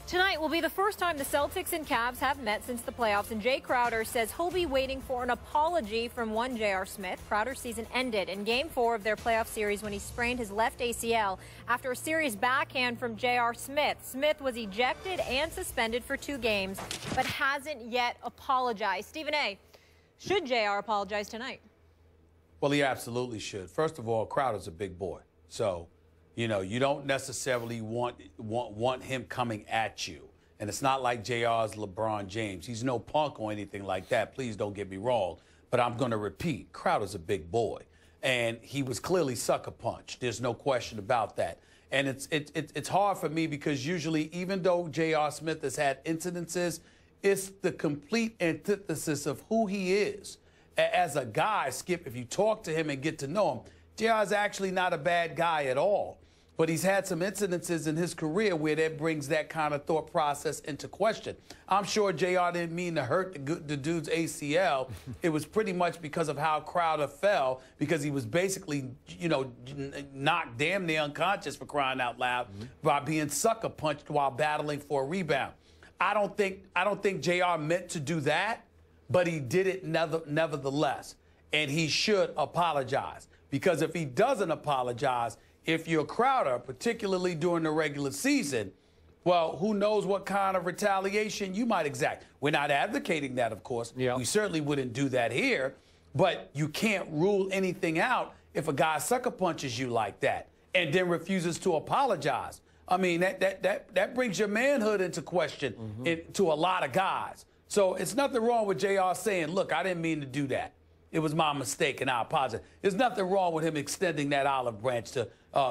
Tonight will be the first time the Celtics and Cavs have met since the playoffs, and Jay Crowder says he'll be waiting for an apology from one J.R. Smith. Crowder's season ended in Game 4 of their playoff series when he sprained his left ACL after a serious backhand from J.R. Smith. Smith was ejected and suspended for 2 games, but hasn't yet apologized. Stephen A., should J.R. apologize tonight? Well, he absolutely should. First of all, Crowder's a big boy, so you know, you don't necessarily want him coming at you. And it's not like JR's LeBron James. He's no punk or anything like that. Please don't get me wrong. But I'm going to repeat, Crowder's a big boy. And he was clearly sucker punched. There's no question about that. And it's hard for me because usually, even though J.R. Smith has had incidences, it's the complete antithesis of who he is. As a guy, Skip, if you talk to him and get to know him, JR is actually not a bad guy at all. But he's had some incidences in his career where that brings that kind of thought process into question. I'm sure JR didn't mean to hurt the dude's ACL. It was pretty much because of how Crowder fell, because he was basically, you know, knocked damn near unconscious, for crying out loud, by being sucker punched while battling for a rebound. I don't think JR meant to do that, but he did it nevertheless. And he should apologize, because if he doesn't apologize, if you're Crowder, particularly during the regular season, well, who knows what kind of retaliation you might exact. We're not advocating that, of course. We certainly wouldn't do that here. But you can't rule anything out if a guy sucker punches you like that and then refuses to apologize. I mean, that brings your manhood into question to a lot of guys. So it's nothing wrong with JR saying, look, I didn't mean to do that. It was my mistake, and I apologize. There's nothing wrong with him extending that olive branch to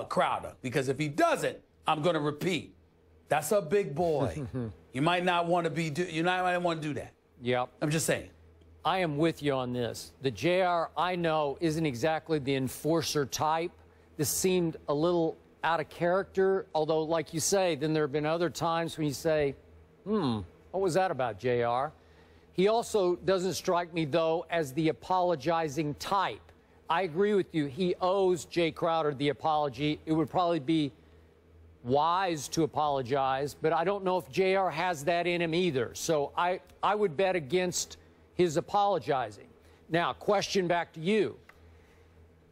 Crowder, because if he doesn't, I'm going to repeat, that's a big boy. You might not want to do that. Yep. I'm just saying. I am with you on this. The JR I know isn't exactly the enforcer type. This seemed a little out of character, although, like you say, then there have been other times when you say, what was that about, JR? He also doesn't strike me, though, as the apologizing type. I agree with you. He owes Jay Crowder the apology. It would probably be wise to apologize, but I don't know if JR has that in him either. So I would bet against his apologizing. Now, question back to you.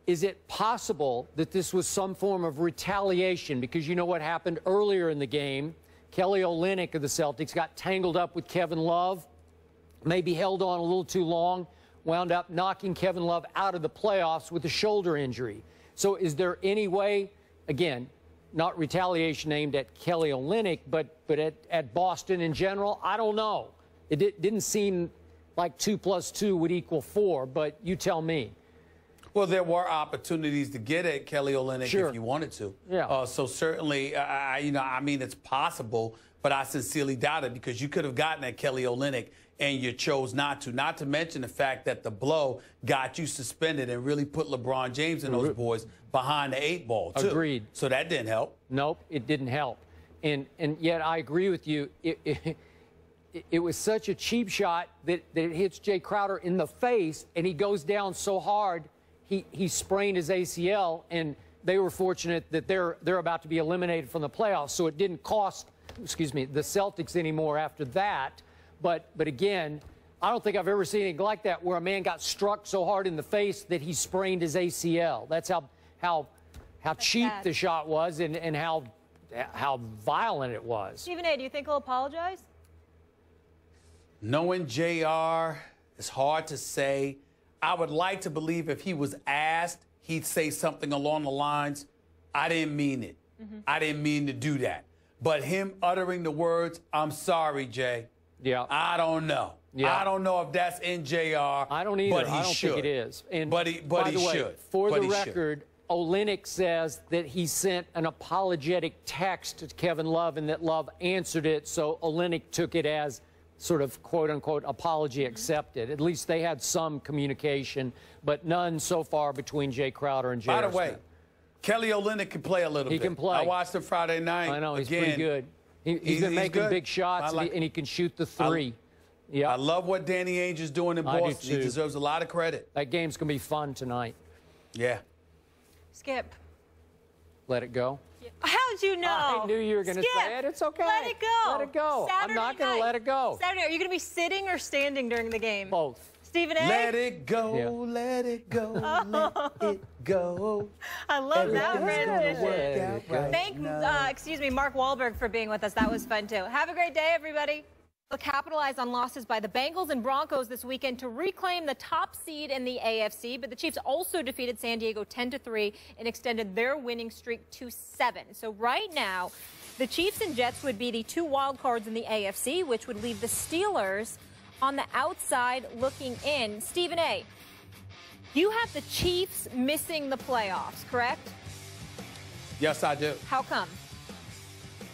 Is it possible that this was some form of retaliation? Because you know what happened earlier in the game. Kelly Olynyk of the Celtics got tangled up with Kevin Love, maybe held on a little too long, wound up knocking Kevin Love out of the playoffs with a shoulder injury. So is there any way, again, not retaliation aimed at Kelly Olynyk, but at Boston in general? I don't know. It didn't seem like 2 + 2 would equal 4, but you tell me. Well, there were opportunities to get at Kelly Olynyk if you wanted to. Yeah. So certainly, I mean, it's possible, but I sincerely doubt it, because you could have gotten at Kelly Olynyk and you chose not to. Not to mention the fact that the blow got you suspended and really put LeBron James and those boys behind the 8 ball, too. Agreed. So that didn't help. Nope, it didn't help. And yet I agree with you. It was such a cheap shot that it hits Jay Crowder in the face, and he goes down so hard, he sprained his ACL, and they were fortunate that they're about to be eliminated from the playoffs, so it didn't cost, the Celtics anymore after that. But again, I don't think I've ever seen anything like that where a man got struck so hard in the face that he sprained his ACL. That's how cheap the shot was, and how violent it was. Stephen A., do you think he'll apologize? Knowing JR, it's hard to say. I would like to believe if he was asked, he'd say something along the lines, I didn't mean it. I didn't mean to do that. But him uttering the words, I'm sorry, Jay. Yeah. I don't know. Yeah. I don't know if that's in JR. I don't either. But he I don't should. think it is. And but he should. For the record, Olynyk says that he sent an apologetic text to Kevin Love and that Love answered it, so Olynyk took it as sort of quote-unquote apology accepted. At least they had some communication, but none so far between Jay Crowder and Jay. By the way, Kelly Olynyk can play a little bit. He can play. I watched him Friday night. I know, he's pretty good. He's been making big shots, and he can shoot the 3. Yeah. I love what Danny Ainge is doing in Boston. He deserves a lot of credit. That game's going to be fun tonight. Yeah. Skip. Let it go. How'd you know? I knew you were going to say it. It's okay. Let it go. Let it go. I'm not going to let it go. Saturday, are you going to be sitting or standing during the game? Both. Stephen A? Let it go, let it go, let it go. I love that rendition. Thank, Mark Wahlberg for being with us. That was fun, too. Have a great day, everybody. They'll capitalize on losses by the Bengals and Broncos this weekend to reclaim the top seed in the AFC. But the Chiefs also defeated San Diego 10-3 and extended their winning streak to 7. So right now, the Chiefs and Jets would be the 2 wild cards in the AFC, which would leave the Steelers on the outside looking in. Stephen A., you have the Chiefs missing the playoffs, correct? Yes, I do. How come?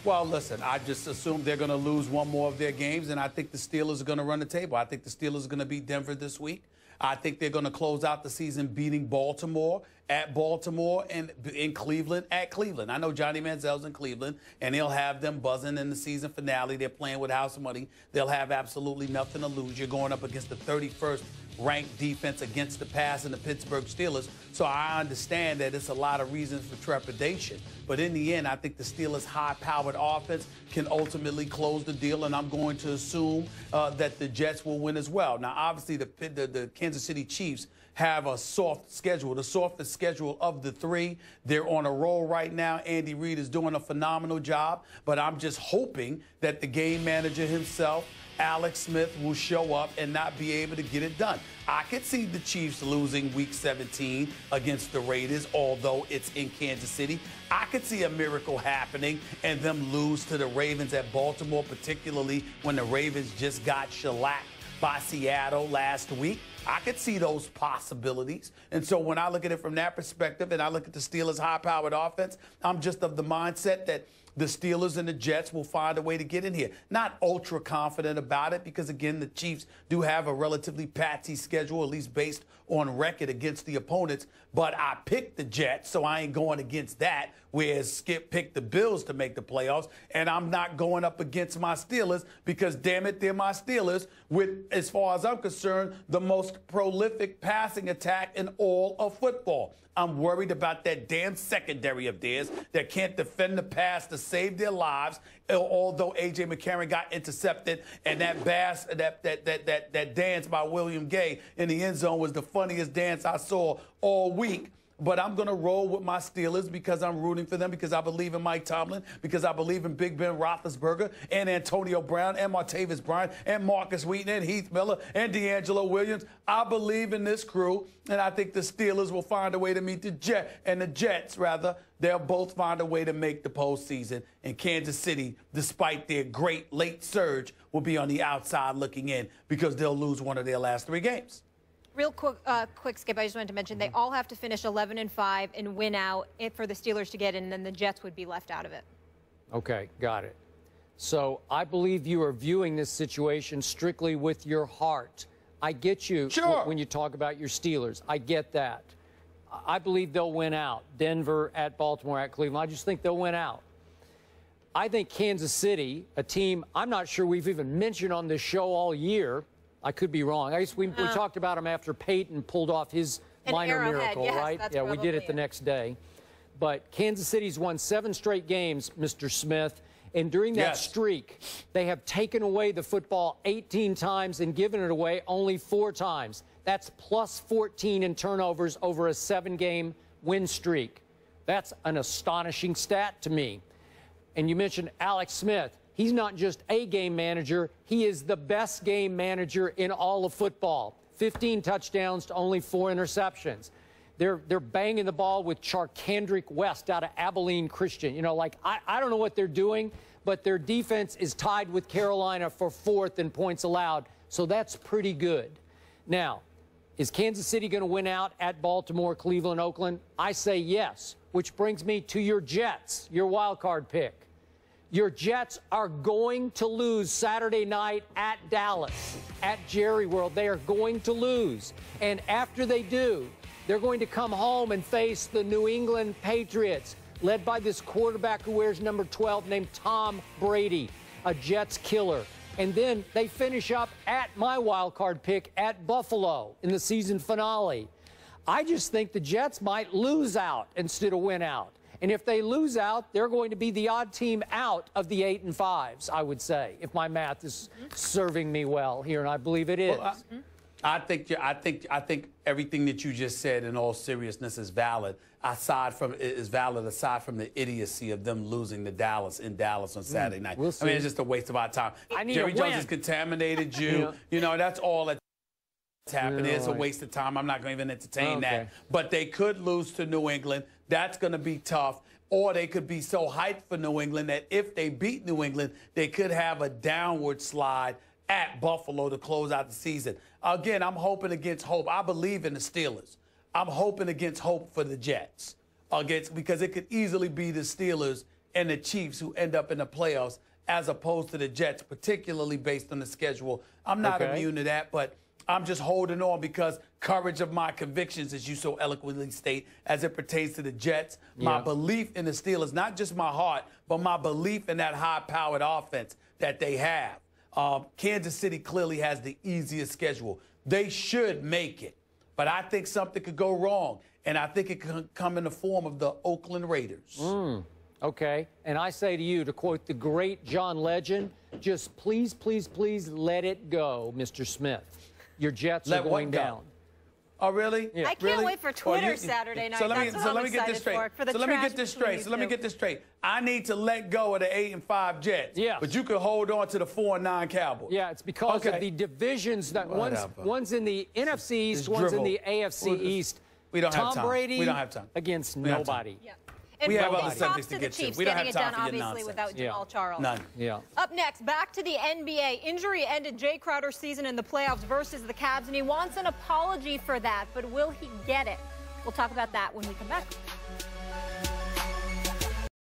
Well, listen, I just assume they're going to lose one more of their games, and I think the Steelers are going to run the table. I think the Steelers are going to beat Denver this week. I think they're going to close out the season beating Baltimore at Baltimore and in Cleveland at Cleveland. I know Johnny Manziel's in Cleveland, and he'll have them buzzing in the season finale. They're playing with house money. They'll have absolutely nothing to lose. You're going up against the 31st ranked defense against the pass in the Pittsburgh Steelers. So I understand that it's a lot of reasons for trepidation. But in the end, I think the Steelers' high-powered offense can ultimately close the deal, and I'm going to assume that the Jets will win as well. Now, obviously, the Kansas City Chiefs have a soft schedule, the softest schedule of the 3. They're on a roll right now. Andy Reid is doing a phenomenal job, but I'm just hoping that the game manager himself, Alex Smith, will show up and not be able to get it done. I could see the Chiefs losing Week 17 against the Raiders, although it's in Kansas City. I could see a miracle happening and them lose to the Ravens at Baltimore, particularly when the Ravens just got shellacked by Seattle last week. I could see those possibilities. And so when I look at it from that perspective and I look at the Steelers' high-powered offense, I'm just of the mindset that the Steelers and the Jets will find a way to get in here. Not ultra confident about it because, again, the Chiefs do have a relatively patsy schedule, at least based on record against the opponents. But I picked the Jets, so I ain't going against that, whereas Skip picked the Bills to make the playoffs. And I'm not going up against my Steelers because, damn it, they're my Steelers with, as far as I'm concerned, the most prolific passing attack in all of football. I'm worried about that damn secondary of theirs that can't defend the pass to save their lives. Although A.J. McCarron got intercepted, and that dance by William Gay in the end zone was the funniest dance I saw all week. But I'm going to roll with my Steelers because I'm rooting for them, because I believe in Mike Tomlin, because I believe in Big Ben Roethlisberger and Antonio Brown and Martavis Bryant and Marcus Wheaton and Heath Miller and D'Angelo Williams. I believe in this crew, and I think the Steelers will find a way to meet the Jets, they'll both find a way to make the postseason. And Kansas City, despite their great late surge, will be on the outside looking in because they'll lose one of their last 3 games. Real quick, Skip, I just wanted to mention they all have to finish 11-5 and win out for the Steelers to get in, and then the Jets would be left out of it. Okay, got it. So I believe you are viewing this situation strictly with your heart. I get you when you talk about your Steelers. I get that. I believe they'll win out. Denver, at Baltimore, at Cleveland. I just think they'll win out. I think Kansas City, a team I'm not sure we've even mentioned on this show all year. I could be wrong. I guess we talked about him after Peyton pulled off his minor miracle, yes, right? Yeah, we did it the next day. But Kansas City's won 7 straight games, Mr. Smith. And during that streak, they have taken away the football 18 times and given it away only 4 times. That's plus 14 in turnovers over a 7-game win streak. That's an astonishing stat to me. And you mentioned Alex Smith. He's not just a game manager. He is the best game manager in all of football. 15 touchdowns to only 4 interceptions. They're banging the ball with Charkandrick West out of Abilene Christian. You know, like, I don't know what they're doing, but their defense is tied with Carolina for 4th in points allowed. So that's pretty good. Now, is Kansas City going to win out at Baltimore, Cleveland, Oakland? I say yes, which brings me to your Jets, your wild card pick. Your Jets are going to lose Saturday night at Dallas, at Jerry World. They are going to lose. And after they do, they're going to come home and face the New England Patriots, led by this quarterback who wears number 12 named Tom Brady, a Jets killer. And then they finish up at my wild card pick at Buffalo in the season finale. I just think the Jets might lose out instead of win out. And if they lose out, they're going to be the odd team out of the 8 and 5s, I would say, if my math is serving me well here, and I believe it is. Well, I think everything that you just said, in all seriousness, is valid. Aside from the idiocy of them losing to Dallas in Dallas on Saturday night. We'll see. I mean, it's just a waste of our time. Jerry Jones has contaminated you. You know, that's all that's happening. It's a waste of time. I'm not going to even entertain that. But they could lose to New England. That's going to be tough. Or they could be so hyped for New England that if they beat New England, they could have a downward slide at Buffalo to close out the season. Again, I'm hoping against hope. I believe in the Steelers. I'm hoping against hope for the Jets, because it could easily be the Steelers and the Chiefs who end up in the playoffs as opposed to the Jets, particularly based on the schedule. I'm not immune to that, but I'm just holding on because courage of my convictions, as you so eloquently state, as it pertains to the Jets, my belief in the Steelers, not just my heart, but my belief in that high-powered offense that they have. Kansas City clearly has the easiest schedule. They should make it. But I think something could go wrong, and I think it could come in the form of the Oakland Raiders. Okay, and I say to you, to quote the great John Legend, just please, please, please let it go, Mr. Smith. Your Jets are going down. Oh, really? Yeah. I can't wait for Twitter Saturday night. So let me get this straight. I need to let go of the 8 and 5 Jets. Yeah. But you can hold on to the 4 and 9 Cowboys. Yeah, it's because of the divisions that one's in the NFC East, one's in the AFC East. We don't have time. Tom Brady we don't have time. against nobody. Yeah. And we have other props subjects to to the get to. Chiefs We don't have getting it time done, for your obviously, nonsense. without Jamal Charles. None. Yeah. Up next, back to the NBA. Injury ended Jay Crowder's season in the playoffs versus the Cavs, and he wants an apology for that. But will he get it? We'll talk about that when we come back.